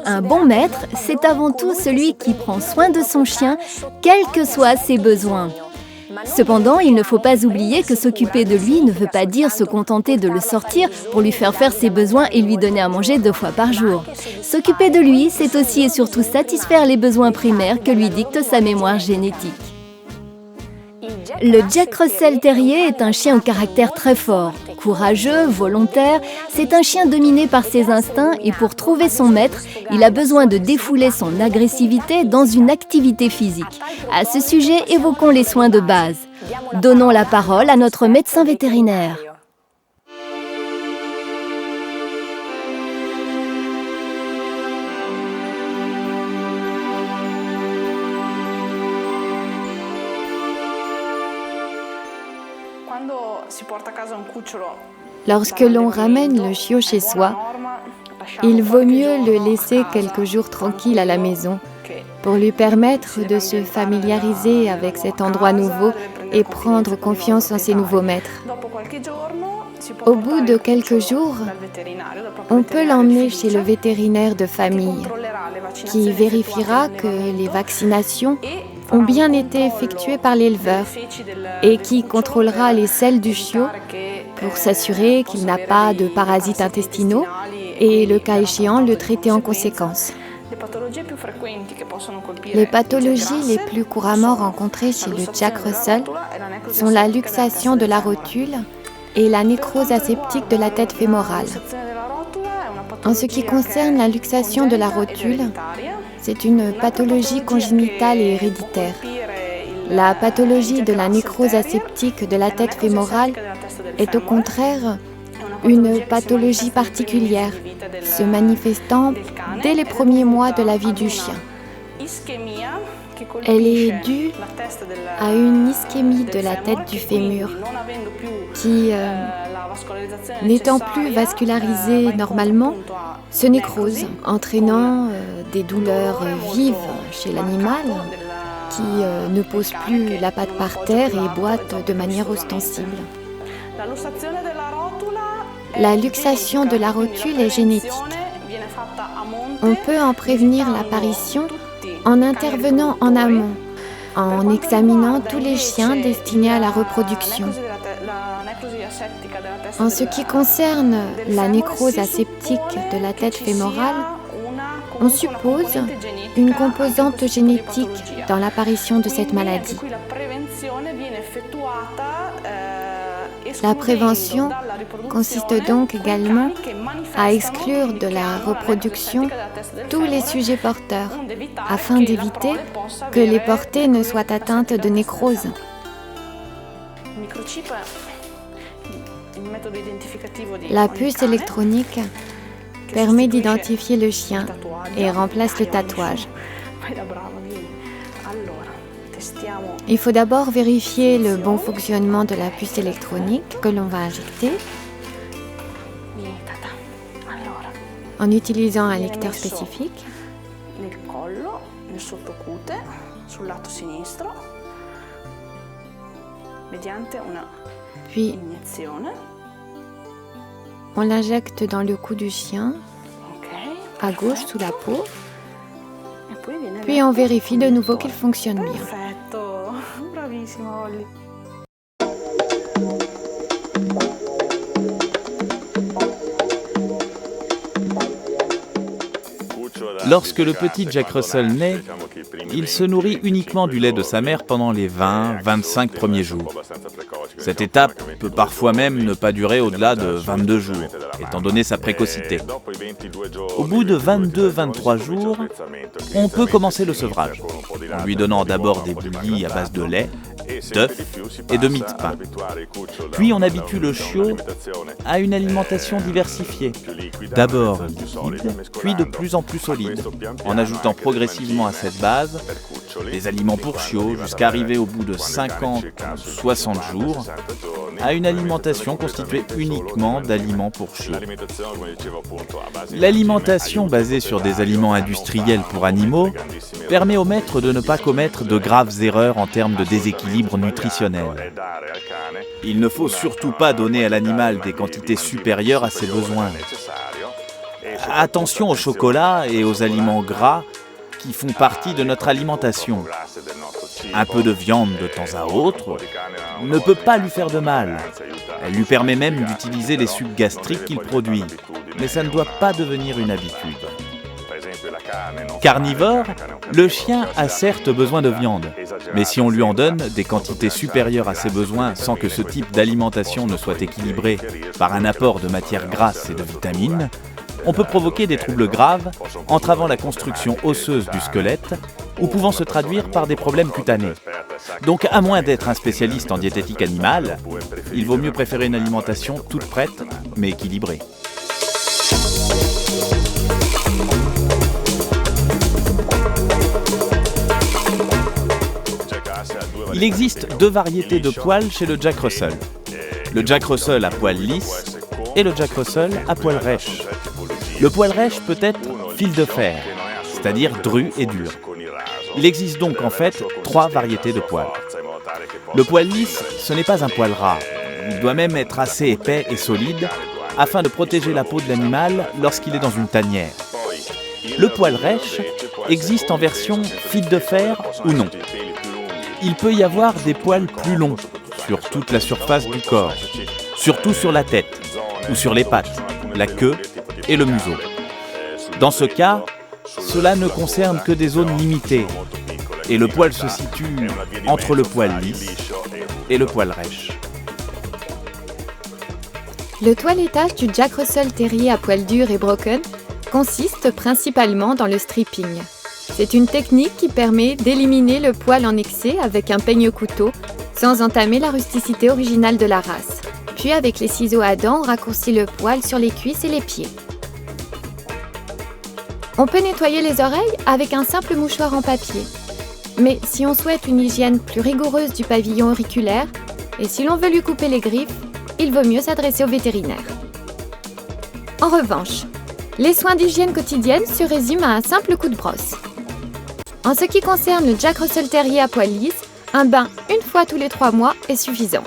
Un bon maître, c'est avant tout celui qui prend soin de son chien, quels que soient ses besoins. Cependant, il ne faut pas oublier que s'occuper de lui ne veut pas dire se contenter de le sortir pour lui faire ses besoins et lui donner à manger 2 fois par jour. S'occuper de lui, c'est aussi et surtout satisfaire les besoins primaires que lui dicte sa mémoire génétique. Le Jack Russell Terrier est un chien au caractère très fort. Courageux, volontaire, c'est un chien dominé par ses instincts et pour trouver son maître, il a besoin de défouler son agressivité dans une activité physique. À ce sujet, évoquons les soins de base. Donnons la parole à notre médecin vétérinaire. Lorsque l'on ramène le chiot chez soi, il vaut mieux le laisser quelques jours tranquille à la maison pour lui permettre de se familiariser avec cet endroit nouveau et prendre confiance en ses nouveaux maîtres. Au bout de quelques jours, on peut l'emmener chez le vétérinaire de famille qui vérifiera que les vaccinations ont bien été effectuées par l'éleveur et qui contrôlera les selles du chiot pour s'assurer qu'il n'a pas de parasites intestinaux et, le cas échéant, le traiter en conséquence. Les pathologies les plus couramment rencontrées chez le Jack Russell sont la luxation de la rotule et la nécrose aseptique de la tête fémorale. En ce qui concerne la luxation de la rotule, c'est une pathologie congénitale et héréditaire. La pathologie de la nécrose aseptique de la tête fémorale est au contraire une pathologie particulière, se manifestant dès les premiers mois de la vie du chien. Elle est due à une ischémie de la tête du fémur qui, n'étant plus vascularisée normalement, se nécrose, entraînant des douleurs vives chez l'animal qui ne pose plus la patte par terre et boite de manière ostensible. La luxation de la rotule est génétique. On peut en prévenir l'apparition en intervenant en amont, en examinant tous les chiens destinés à la reproduction. En ce qui concerne la nécrose aseptique de la tête fémorale, on suppose une composante génétique dans l'apparition de cette maladie. La prévention consiste donc également à exclure de la reproduction tous les sujets porteurs, afin d'éviter que les portées ne soient atteintes de nécrose. La puce électronique permet d'identifier le chien et remplace le tatouage. Il faut d'abord vérifier le bon fonctionnement de la puce électronique que l'on va injecter en utilisant un lecteur spécifique. Puis, on l'injecte dans le cou du chien, à gauche sous la peau, puis on vérifie de nouveau qu'il fonctionne bien. Lorsque le petit Jack Russell naît, il se nourrit uniquement du lait de sa mère pendant les 20-25 premiers jours. Cette étape peut parfois même ne pas durer au-delà de 22 jours, étant donné sa précocité. Au bout de 22-23 jours, on peut commencer le sevrage, en lui donnant d'abord des bouillies à base de lait, d'œufs et de mie de pain. Puis on habitue le chiot à une alimentation diversifiée, d'abord liquide, puis de plus en plus solide, en ajoutant progressivement à cette base des aliments pour chiots jusqu'à arriver au bout de 50-60 jours à une alimentation constituée uniquement d'aliments pour chiots. L'alimentation basée sur des aliments industriels pour animaux permet au maître de ne pas commettre de graves erreurs en termes de déséquilibre nutritionnel. Il ne faut surtout pas donner à l'animal des quantités supérieures à ses besoins. attention au chocolat et aux aliments gras qui font partie de notre alimentation. Un peu de viande de temps à autre ne peut pas lui faire de mal. Elle lui permet même d'utiliser les sucs gastriques qu'il produit, mais ça ne doit pas devenir une habitude. Carnivore, le chien a certes besoin de viande, mais si on lui en donne des quantités supérieures à ses besoins sans que ce type d'alimentation ne soit équilibré par un apport de matières grasses et de vitamines, on peut provoquer des troubles graves, entravant la construction osseuse du squelette ou pouvant se traduire par des problèmes cutanés. Donc, à moins d'être un spécialiste en diététique animale, il vaut mieux préférer une alimentation toute prête, mais équilibrée. Il existe 2 variétés de poils chez le Jack Russell. Le Jack Russell à poils lisses et le Jack Russell à poils rêches. Le poil rêche peut être fil de fer, c'est-à-dire dru et dur. Il existe donc en fait 3 variétés de poils. Le poil lisse, ce n'est pas un poil ras. Il doit même être assez épais et solide afin de protéger la peau de l'animal lorsqu'il est dans une tanière. Le poil rêche existe en version fil de fer ou non. Il peut y avoir des poils plus longs sur toute la surface du corps, surtout sur la tête ou sur les pattes, la queue et le museau. Dans ce cas, cela ne concerne que des zones limitées et le poil se situe entre le poil lisse et le poil rêche. Le toilettage du Jack Russell Terrier à poils durs et broken consiste principalement dans le stripping. C'est une technique qui permet d'éliminer le poil en excès avec un peigne-couteau sans entamer la rusticité originale de la race. Puis avec les ciseaux à dents, on raccourcit le poil sur les cuisses et les pieds. On peut nettoyer les oreilles avec un simple mouchoir en papier. Mais si on souhaite une hygiène plus rigoureuse du pavillon auriculaire et si l'on veut lui couper les griffes, il vaut mieux s'adresser au vétérinaire. En revanche, les soins d'hygiène quotidienne se résument à un simple coup de brosse. En ce qui concerne le Jack Russell Terrier à poils lisses, un bain 1 fois tous les 3 mois est suffisant.